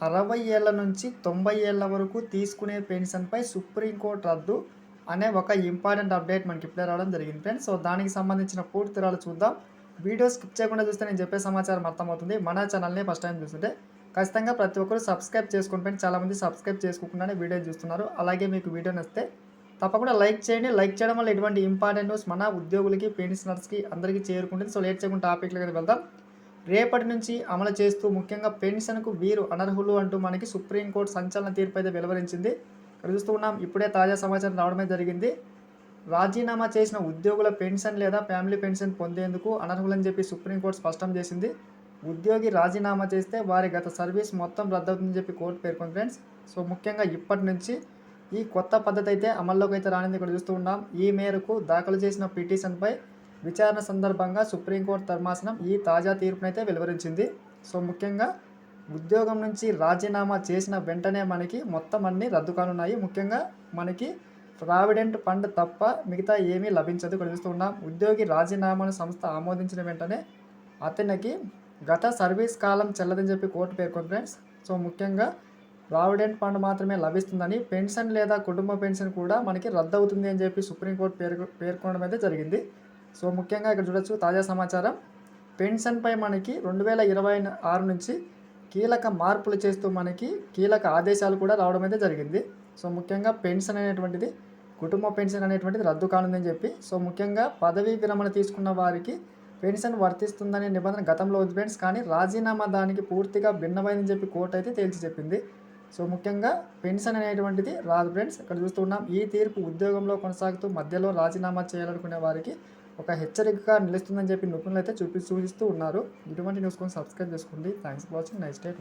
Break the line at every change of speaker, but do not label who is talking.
60 ఏళ్ల నుంచి 90 ఏళ్ల వరకు తీసుకునే పెన్షన్‌పై సుప్రీంకోర్టు రద్దు అనే ఒక ఇంపార్టెంట్ అప్డేట్ మనకి ఇప్పుడే రావడం జరిగింది ఫ్రెండ్స్. సో, దానికి సంబంధించిన పూర్తి వివరాలు చూద్దాం. వీడియో స్కిప్ చేయకుండా చూస్తే నేను చెప్పే సమాచారం అర్థమవుతుంది. మన ఛానల్‌ని ఫస్ట్ టైం చూస్తుంటే ఖచ్చితంగా ప్రతి ఒక్కరు సబ్స్క్రైబ్ చేసుకోండి ఫ్రెండ్స్. చాలామంది సబ్స్క్రైబ్ చేసుకోకుండానే వీడియో చూస్తున్నారు. అలాగే మీకు వీడియో నచ్చితే తప్పకుండా లైక్ చేయండి. లైక్ చేయడం వల్ల ఎటువంటి ఇంపార్టెంట్ న్యూస్ మన ఉద్యోగులకి, పెన్షనర్స్‌కి అందరికీ చేరుకుంటుంది. సో, లేట్ చేయకుండా టాపిక్‌లోకి వెళ్దాం. రేపటి నుంచి అమలు చేస్తూ ముఖ్యంగా పెన్షన్‌కు వీరు అనర్హులు అంటూ మనకి సుప్రీంకోర్టు సంచలన తీర్పు అయితే వెలువరించింది. ఇక్కడ చూస్తూ ఉన్నాం. ఇప్పుడే తాజా సమాచారం రావడమే జరిగింది. రాజీనామా చేసిన ఉద్యోగుల పెన్షన్ లేదా ఫ్యామిలీ పెన్షన్ పొందేందుకు అనర్హులని చెప్పి సుప్రీంకోర్టు స్పష్టం చేసింది. ఉద్యోగి రాజీనామా చేస్తే వారి గత సర్వీస్ మొత్తం రద్దవుతుందని చెప్పి కోర్టు పేర్కొంది ఫ్రెండ్స్. సో, ముఖ్యంగా ఇప్పటి నుంచి ఈ కొత్త పద్ధతి అయితే అమల్లోకి అయితే రానుంది. ఇక్కడ చూస్తూ ఉన్నాం. ఈ మేరకు దాఖలు చేసిన పిటిషన్పై విచారణ సందర్భంగా సుప్రీంకోర్టు ధర్మాసనం ఈ తాజా తీర్పునైతే వెలువరించింది. సో, ముఖ్యంగా ఉద్యోగం నుంచి రాజీనామా చేసిన వెంటనే మనకి మొత్తం అన్నీ రద్దు కానున్నాయి. ముఖ్యంగా మనకి ప్రావిడెంట్ ఫండ్ తప్ప మిగతా ఏమీ లభించదు. ఇక్కడ చూస్తూ ఉన్నాం. ఉద్యోగి రాజీనామాను సంస్థ ఆమోదించిన వెంటనే అతనికి గత సర్వీస్ కాలం చెల్లదని చెప్పి కోర్టు పేర్కొంది ఫ్రెండ్స్. సో, ముఖ్యంగా ప్రావిడెంట్ ఫండ్ మాత్రమే లభిస్తుందని, పెన్షన్ లేదా కుటుంబ పెన్షన్ కూడా మనకి రద్దు అవుతుంది అని చెప్పి సుప్రీంకోర్టు పేర్కొనడం అయితే జరిగింది. సో, ముఖ్యంగా ఇక్కడ చూడొచ్చు తాజా సమాచారం. పెన్షన్పై మనకి 2026 నుంచి కీలక మార్పులు చేస్తూ మనకి కీలక ఆదేశాలు కూడా రావడం అయితే జరిగింది. సో, ముఖ్యంగా పెన్షన్ అనేటువంటిది, కుటుంబ పెన్షన్ అనేటువంటిది రద్దు కానుందని చెప్పి, సో, ముఖ్యంగా పదవీ విరమణ తీసుకున్న వారికి పెన్షన్ వర్తిస్తుందనే నిబంధన గతంలో ఉంది ఫ్రెండ్స్. కానీ రాజీనామా దానికి పూర్తిగా భిన్నమైందని చెప్పి కోర్టు అయితే తేల్చి చెప్పింది. సో, ముఖ్యంగా పెన్షన్ అనేటువంటిది రాదు ఫ్రెండ్స్. ఇక్కడ చూస్తున్నాం. ఈ తీర్పు ఉద్యోగంలో కొనసాగుతూ మధ్యలో రాజీనామా చేయాలనుకునే వారికి ఒక హెచ్చరికగా నిలుస్తుందని చెప్పి నిపుణులు అయితే సూచిస్తూ ఉన్నారు. ఇటువంటి న్యూస్ కోసం సబ్స్క్రైబ్ చేసుకోండి. Thanks for watching. Nice day.